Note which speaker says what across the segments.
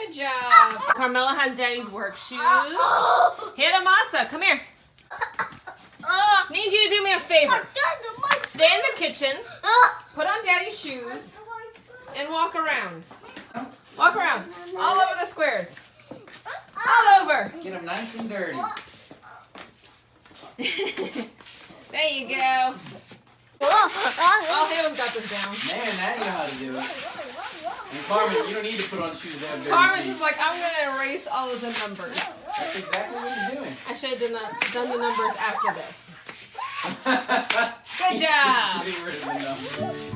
Speaker 1: Good job. Carmela has Daddy's work shoes. Hannah Masa, come here. Need you to do me a favor. Stay in the kitchen, put on Daddy's shoes, and walk around. Walk around. All over the squares. All over.
Speaker 2: Get them nice and dirty.
Speaker 1: There you go. Oh, Hannah's got this down.
Speaker 2: Man, now you know how to do it. And Carmen, you don't need to put on shoes that have dirty
Speaker 1: Carmen's
Speaker 2: feet.
Speaker 1: just like, I'm going to erase all of the numbers.
Speaker 2: That's exactly what he's doing.
Speaker 1: I should have done the numbers after this. Good job.
Speaker 2: Getting rid of the numbers.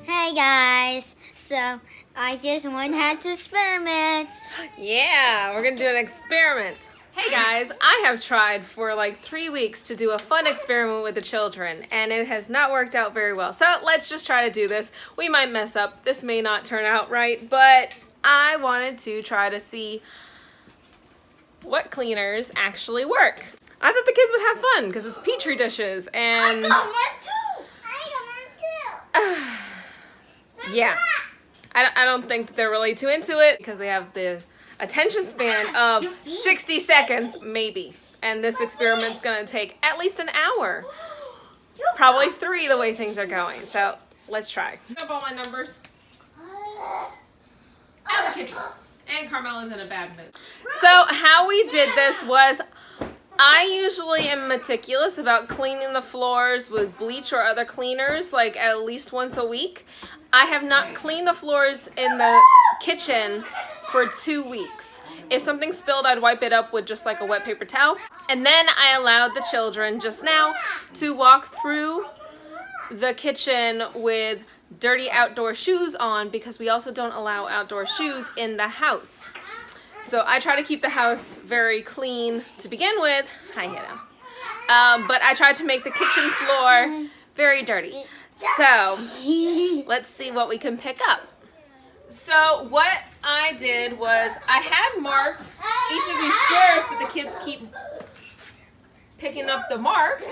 Speaker 3: Hey guys, so I just had to experiment.
Speaker 1: Yeah, we're going to do an experiment. Hey guys, I have tried for like 3 weeks to do a fun experiment with the children, and it has not worked out very well. So let's just try to do this. We might mess up. This may not turn out right, but I wanted to try to see what cleaners actually work. I thought the kids would have fun because it's Petri dishes and...
Speaker 3: I got one too.
Speaker 1: Yeah, I don't think that they're really too into it because they have the attention span of 60 seconds, maybe. And this experiment's gonna take at least an hour. Probably 3 the way things are going. So let's try. Pick up all my numbers. Out of the kitchen. And Carmela's in a bad mood. So how we did this was, I usually am meticulous about cleaning the floors with bleach or other cleaners like at least once a week. I have not cleaned the floors in the kitchen for 2 weeks. If something spilled, I'd wipe it up with just like a wet paper towel. And then I allowed the children just now to walk through the kitchen with dirty outdoor shoes on because we also don't allow outdoor shoes in the house. So I try to keep the house very clean to begin with. Hi, Hannah. But I tried to make the kitchen floor very dirty. So let's see what we can pick up. So what I did was I had marked each of these squares, but the kids keep picking up the marks.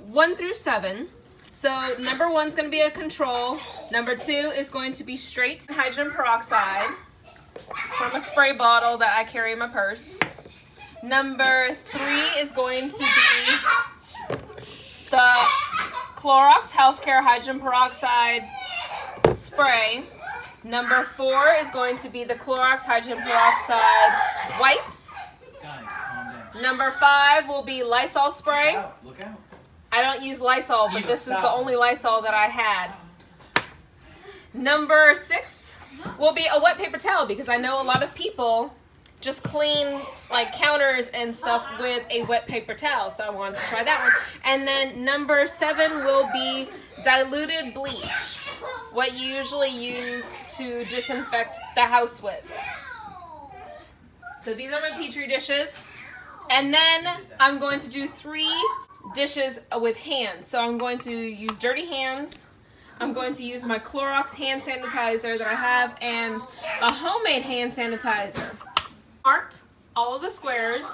Speaker 1: 1 through 7. So number 1's going to be a control. Number 2 is going to be straight hydrogen peroxide from a spray bottle that I carry in my purse. Number 3 is going to be the Clorox Heathcare hydrogen peroxide spray. Number 4 is going to be the Clorox hydrogen peroxide wipes.
Speaker 2: Guys, calm down.
Speaker 1: Number 5 will be Lysol spray.
Speaker 2: Look out. Look out.
Speaker 1: I don't use Lysol, but
Speaker 2: Eva,
Speaker 1: this is
Speaker 2: stop.
Speaker 1: the only Lysol that I had. Number 6 will be a wet paper towel because I know a lot of people just clean like counters and stuff with a wet paper towel, so I wanted to try that one. And then number 7 will be diluted bleach, what you usually use to disinfect the house with. So these are my Petri dishes. And then I'm going to do 3 dishes with hands. So I'm going to use dirty hands. I'm going to use my Clorox hand sanitizer that I have and a homemade hand sanitizer. Marked all of the squares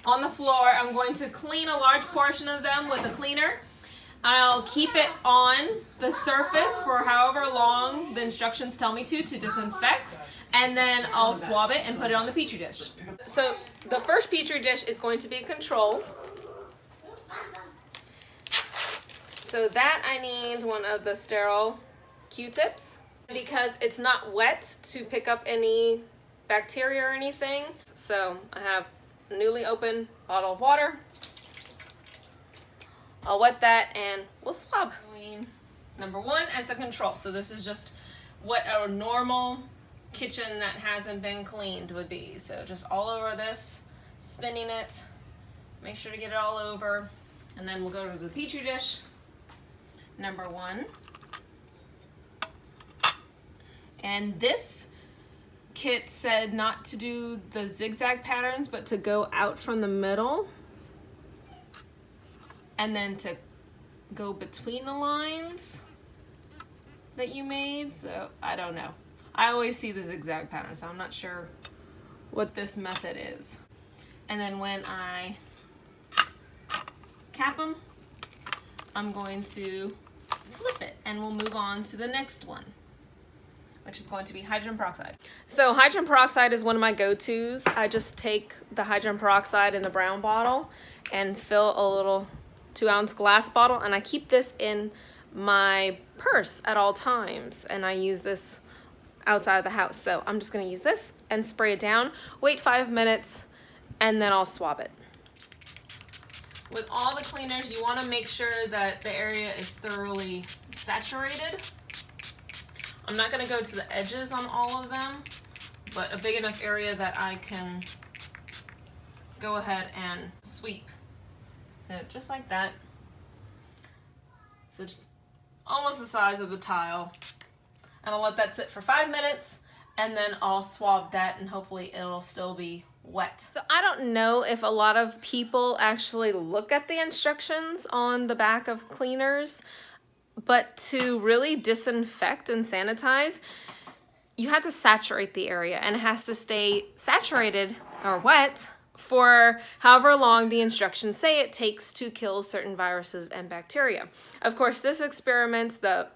Speaker 1: on the floor. I'm going to clean a large portion of them with a cleaner. I'll keep it on the surface for however long the instructions tell me to disinfect, and then I'll swab it and put it on the Petri dish. So the first Petri dish is going to be a control. So that I need one of the sterile Q-tips because it's not wet to pick up any bacteria or anything. So I have a newly opened bottle of water. I'll wet that and we'll swab. Number 1 as the control. So this is just what a normal kitchen that hasn't been cleaned would be. So just all over this, spinning it, make sure to get it all over, and then we'll go to the Petri dish. Number 1. And this kit said not to do the zigzag patterns, but to go out from the middle and then to go between the lines that you made. So I don't know. I always see the zigzag pattern, so I'm not sure what this method is. And then when I cap them, I'm going to flip it and we'll move on to the next one, which is going to be hydrogen peroxide. So hydrogen peroxide is one of my go-tos. I just take the hydrogen peroxide in the brown bottle and fill a little 2-ounce glass bottle, and I keep this in my purse at all times, and I use this outside of the house. So I'm just gonna use this and spray it down, wait 5 minutes, and then I'll swab it. With all the cleaners, you wanna make sure that the area is thoroughly saturated. I'm not gonna go to the edges on all of them, but a big enough area that I can go ahead and sweep. So just like that. So just almost the size of the tile. And I'll let that sit for 5 minutes, and then I'll swab that, and hopefully it'll still be wet. So I don't know if a lot of people actually look at the instructions on the back of cleaners, but to really disinfect and sanitize, you have to saturate the area, and it has to stay saturated or wet for however long the instructions say it takes to kill certain viruses and bacteria. Of course, this experiment, the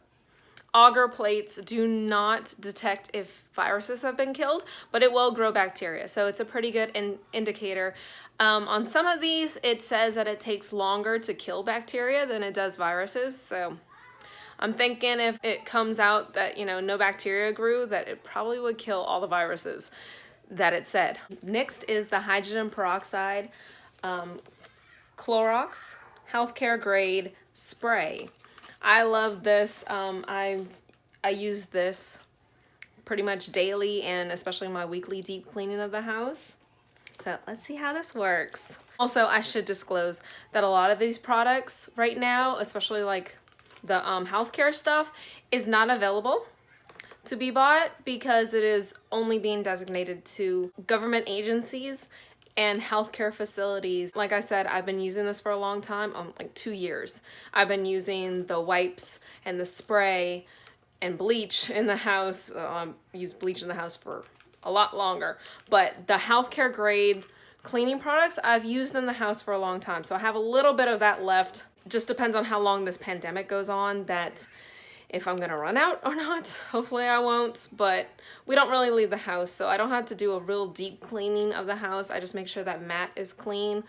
Speaker 1: auger plates do not detect if viruses have been killed, but it will grow bacteria. So it's a pretty good indicator. On some of these, it says that it takes longer to kill bacteria than it does viruses. So I'm thinking if it comes out that, you know, no bacteria grew, that it probably would kill all the viruses that it said. Next is the hydrogen peroxide Clorox Healthcare grade spray. I love this. I use this pretty much daily, and especially my weekly deep cleaning of the house. So let's see how this works. Also, I should disclose that a lot of these products right now, especially like the healthcare stuff, is not available to be bought because it is only being designated to government agencies and healthcare facilities. Like I said, I've been using this for a long time, like 2 years. I've been using the wipes and the spray and bleach in the house. Used bleach in the house for a lot longer, but the healthcare grade cleaning products I've used in the house for a long time. So I have a little bit of that left. Just depends on how long this pandemic goes on, that if I'm gonna run out or not. Hopefully I won't, but we don't really leave the house, so I don't have to do a real deep cleaning of the house. I just make sure that Matt is clean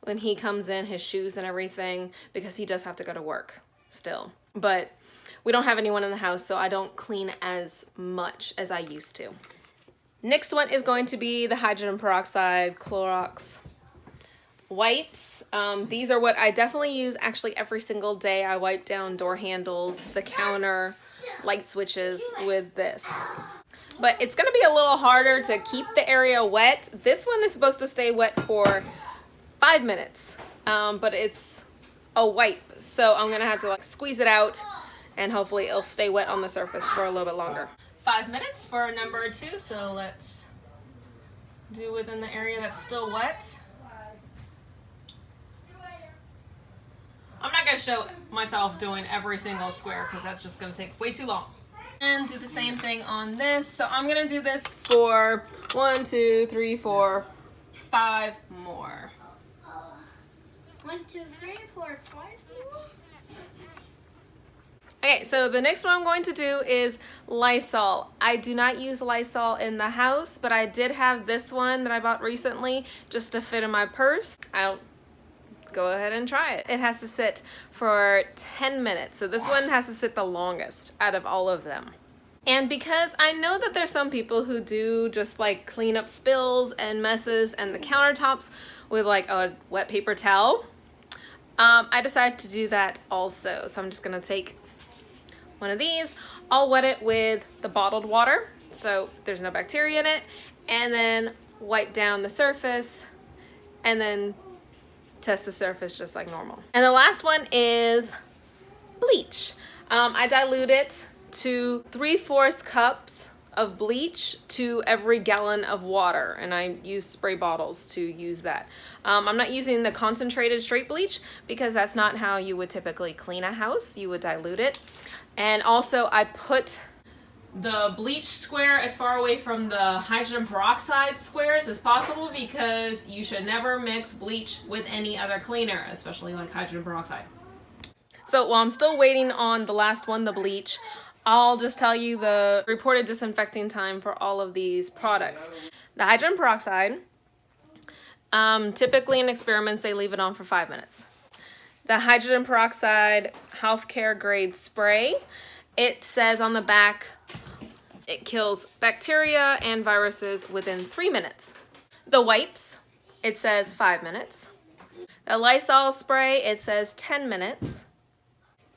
Speaker 1: when he comes in, his shoes and everything, because he does have to go to work still. But we don't have anyone in the house, so I don't clean as much as I used to. Next one is going to be the hydrogen peroxide Clorox wipes. These are what I definitely use actually every single day. I wipe down door handles, the counter, light switches with this. But it's gonna be a little harder to keep the area wet. This one is supposed to stay wet for 5 minutes, but it's a wipe. So I'm gonna have to like squeeze it out, and hopefully it'll stay wet on the surface for a little bit longer. 5 minutes for number 2, so let's do within the area that's still wet. I'm not gonna show myself doing every single square because that's just gonna take way too long. And do the same thing on this. So I'm gonna do this for 1, 2, 3, 4, 5 more.
Speaker 3: 1, 2, 3, 4, 5 more.
Speaker 1: Okay, so the next one I'm going to do is Lysol. I do not use Lysol in the house, but I did have this one that I bought recently just to fit in my purse. I'll go ahead and try it. It has to sit for 10 minutes. So this one has to sit the longest out of all of them. And because I know that there's some people who do just like clean up spills and messes and the countertops with like a wet paper towel, I decided to do that also. So I'm just gonna take one of these. I'll wet it with the bottled water so there's no bacteria in it, and then wipe down the surface, and then test the surface just like normal. And the last one is bleach. I dilute it to 3/4 cups of bleach to every gallon of water, and I use spray bottles to use that. I'm not using the concentrated straight bleach because that's not how you would typically clean a house. You would dilute it. And also I put the bleach square as far away from the hydrogen peroxide squares as possible because you should never mix bleach with any other cleaner, especially like hydrogen peroxide. So while I'm still waiting on the last one, the bleach, I'll just tell you the reported disinfecting time for all of these products. The hydrogen peroxide, typically in experiments, they leave it on for 5 minutes. The hydrogen peroxide healthcare grade spray, it says on the back, it kills bacteria and viruses within 3 minutes. The wipes, it says 5 minutes. The Lysol spray, it says 10 minutes.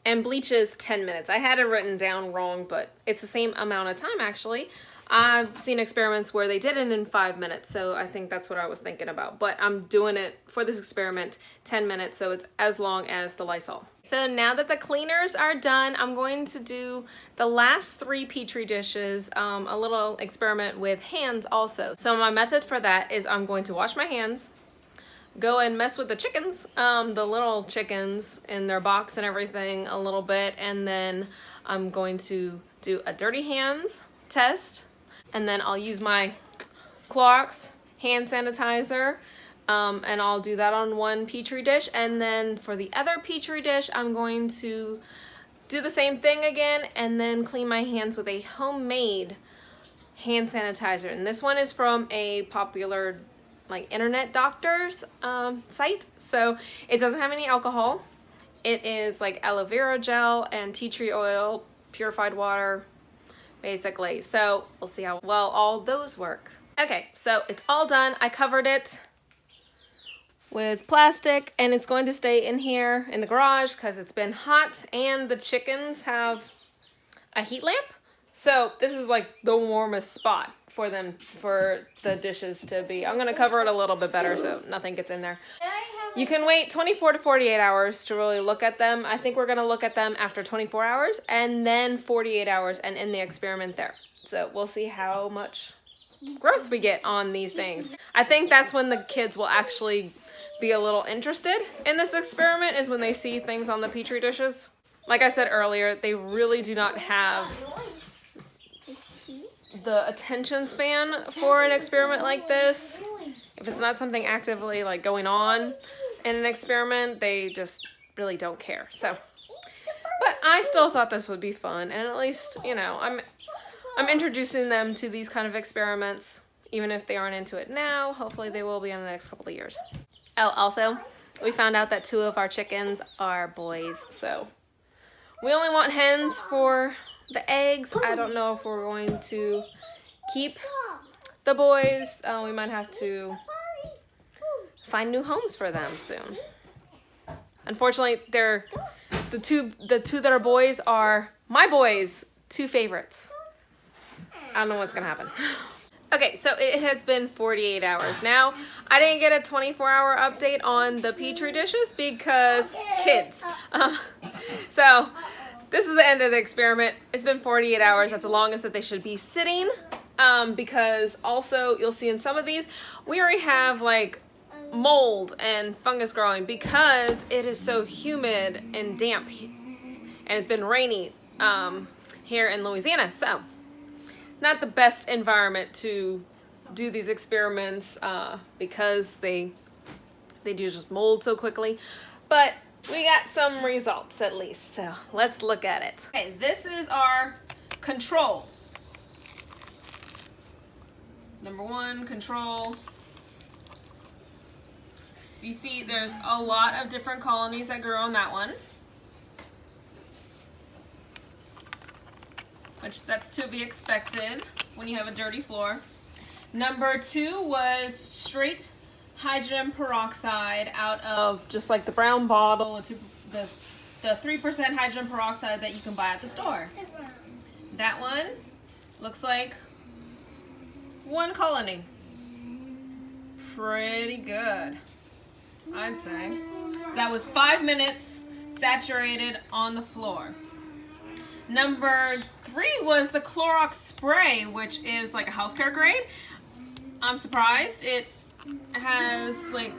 Speaker 1: And bleach is 10 minutes. I had it written down wrong, but it's the same amount of time actually. I've seen experiments where they did it in 5 minutes, so I think that's what I was thinking about. But I'm doing it for this experiment 10 minutes, so it's as long as the Lysol. So now that the cleaners are done, I'm going to do the last 3 Petri dishes, a little experiment with hands also. So my method for that is I'm going to wash my hands, go and mess with the chickens, the little chickens in their box and everything a little bit, and then I'm going to do a dirty hands test, and then I'll use my Clorox hand sanitizer, and I'll do that on one Petri dish, and then for the other Petri dish I'm going to do the same thing again and then clean my hands with a homemade hand sanitizer. And this one is from a popular internet doctor's site, so it doesn't have any alcohol. It is like aloe vera gel and tea tree oil, purified water, basically. So we'll see how well all those work. Okay, so it's all done. I covered it with plastic and it's going to stay in here in the garage because it's been hot and the chickens have a heat lamp. So this is like the warmest spot for them, for the dishes to be. I'm gonna cover it a little bit better so nothing gets in there. You can wait 24 to 48 hours to really look at them. I think we're gonna look at them after 24 hours and then 48 hours and end the experiment there. So we'll see how much growth we get on these things. I think that's when the kids will actually be a little interested in this experiment, is when they see things on the Petri dishes. Like I said earlier, they really do not have the attention span for an experiment like this. If it's not something actively like going on in an experiment, they just really don't care. So, but I still thought this would be fun, and at least, you know, I'm introducing them to these kind of experiments, even if they aren't into it now. Hopefully they will be in the next couple of years. Oh, also, we found out that 2 of our chickens are boys, so we only want hens for the eggs. I don't know if we're going to keep the boys. We might have to find new homes for them soon. Unfortunately, they're the two that are boys are my boys' 2 favorites. I don't know what's gonna happen. Okay, so it has been 48 hours. Now, I didn't get a 24-hour update on the Petri dishes because kids. So this is the end of the experiment. It's been 48 hours. That's the longest that they should be sitting, because also you'll see in some of these, we already have like mold and fungus growing because it is so humid and damp, and it's been rainy here in Louisiana. So not the best environment to do these experiments because they do just mold so quickly. But we got some results at least, so let's look at it. Okay, this is our control. Number 1, control. So you see there's a lot of different colonies that grew on that one, which that's to be expected when you have a dirty floor. Number 2 was straight hydrogen peroxide out of just like the brown bottle, the 3% hydrogen peroxide that you can buy at the store. That one looks like 1 colony. Pretty good, I'd say. So that was 5 minutes saturated on the floor. Number 3 was the Clorox spray, which is like a healthcare grade. I'm surprised. It has like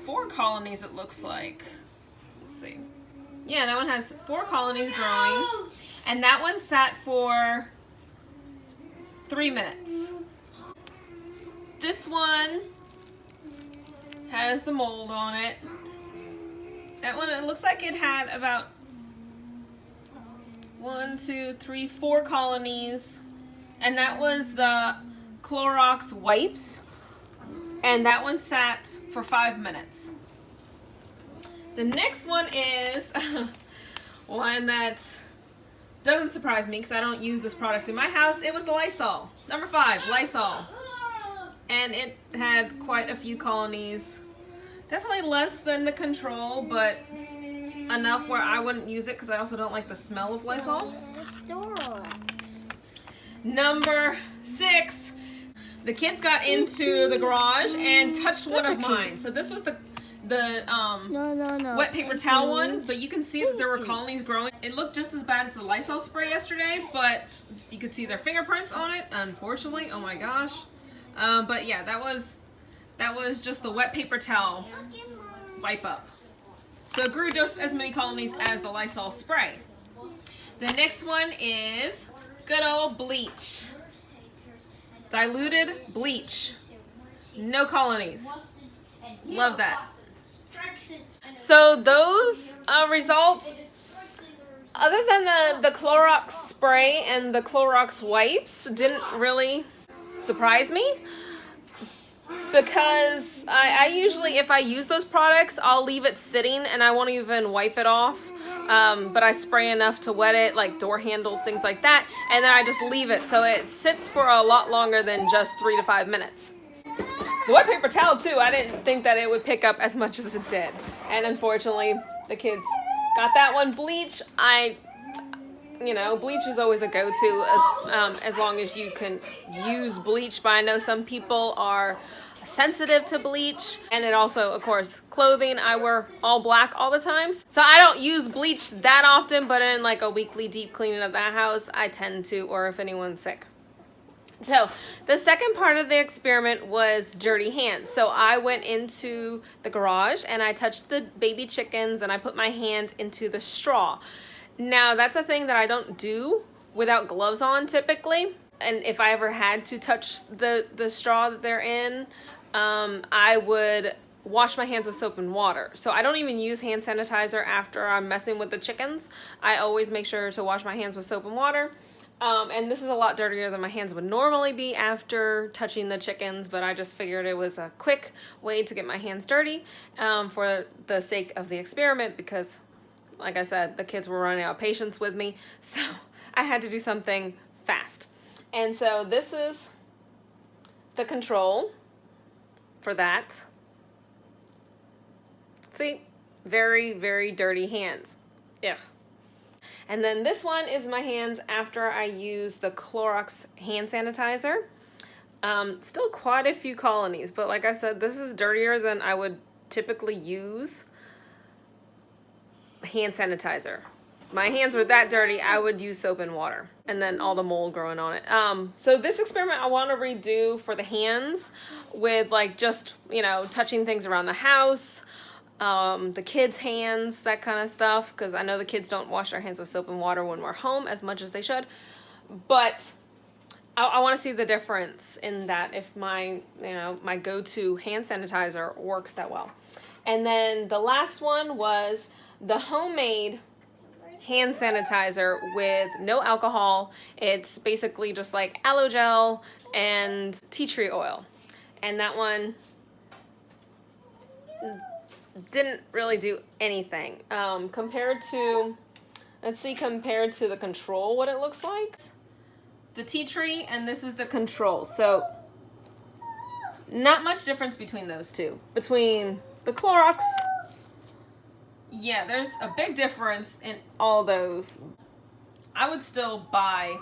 Speaker 1: 4 colonies, it looks like. Let's see. Yeah, that one has 4 colonies growing. And that one sat for 3 minutes. This one has the mold on it. That one, it looks like it had about 4 colonies. And that was the Clorox wipes. And that one sat for 5 minutes. The next one is one that doesn't surprise me because I don't use this product in my house. It was the Lysol. Number 5, Lysol. And it had quite a few colonies. Definitely less than the control, but enough where I wouldn't use it because I also don't like the smell of Lysol. Number 6, the kids got into the garage and touched one of mine. So this was the wet paper towel one, but you can see that there were colonies growing. It looked just as bad as the Lysol spray yesterday, but you could see their fingerprints on it, unfortunately. Oh my gosh. But yeah, that was just the wet paper towel wipe up. So it grew just as many colonies as the Lysol spray. The next one is good old bleach. Diluted bleach. No colonies. Love that. So those results, other than the Clorox spray and the Clorox wipes, didn't really surprise me. Because I usually, if I use those products, I'll leave it sitting and I won't even wipe it off. But I spray enough to wet it, like door handles, things like that. And then I just leave it. So it sits for a lot longer than just 3 to 5 minutes. The wet paper towel too, I didn't think that it would pick up as much as it did. And unfortunately, the kids got that one. Bleach, bleach is always a go-to as long as you can use bleach. But I know some people are sensitive to bleach. And it also, of course, clothing. I wear all black all the time. So I don't use bleach that often, but in like a weekly deep cleaning of that house, I tend to, or if anyone's sick. So the second part of the experiment was dirty hands. So I went into the garage and I touched the baby chickens and I put my hand into the straw. Now that's a thing that I don't do without gloves on typically. And if I ever had to touch the straw that they're in, I would wash my hands with soap and water. So I don't even use hand sanitizer after I'm messing with the chickens. I always make sure to wash my hands with soap and water. And this is a lot dirtier than my hands would normally be after touching the chickens, but I just figured it was a quick way to get my hands dirty for the sake of the experiment because, like I said, the kids were running out of patience with me, so I had to do something fast. And so this is the control for that. See? Very, very dirty hands. Ugh. And then this one is my hands after I use the Clorox hand sanitizer. Still quite a few colonies, but like I said, this is dirtier than I would typically use hand sanitizer. My hands were that dirty, I would use soap and water. And then all the mold growing on it. So this experiment I want to redo for the hands with like just, touching things around the house. The kids' hands, that kind of stuff, because I know the kids don't wash their hands with soap and water when we're home as much as they should, but I want to see the difference in that if my go-to hand sanitizer works that well. And then the last one was the homemade hand sanitizer with no alcohol. It's basically just like aloe gel and tea tree oil, and that one didn't really do anything compared to the control, what it looks like. The tea tree and this is the control. So not much difference between those two. Between the Clorox, yeah, there's a big difference in all those. I would still buy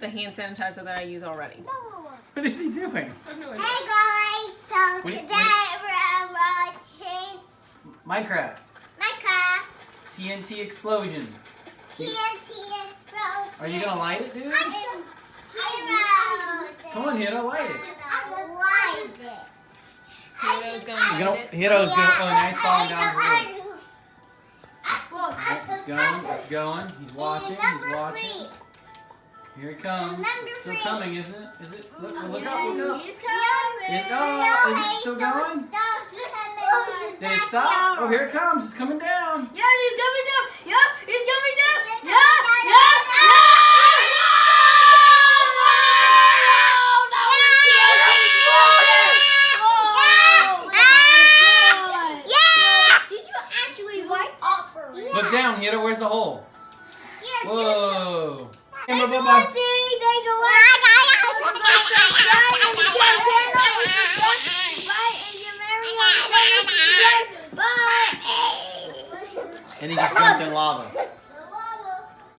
Speaker 1: the hand sanitizer that I use already.
Speaker 2: What is he doing?
Speaker 3: Hey guys, so today we're watching
Speaker 2: Minecraft. TNT explosion.
Speaker 3: TNT explosion.
Speaker 2: Are you gonna light it, dude?
Speaker 3: Hero.
Speaker 2: Come on, Hiro, light it.
Speaker 3: I light it.
Speaker 1: Hiro's gonna light it.
Speaker 2: Hiro's gonna. Oh, nice falling down the road. It's going. He's watching. Here it comes. It's still coming, isn't it? Is it? Look up.
Speaker 3: He's coming.
Speaker 2: Is it still going? Did it stop? Oh, here it comes. It's coming down.
Speaker 4: Yeah, it's coming down. Yeah, it's coming down. Yeah, yeah, Did you actually wipe off?
Speaker 2: Look down, Hito. Where's the hole? Whoa. Camera,
Speaker 4: Thanks for
Speaker 2: bye-bye.
Speaker 4: watching. Thank you for watching. Subscribe and share channel. Bye, and you're married. Bye.
Speaker 2: And he just jumped in lava.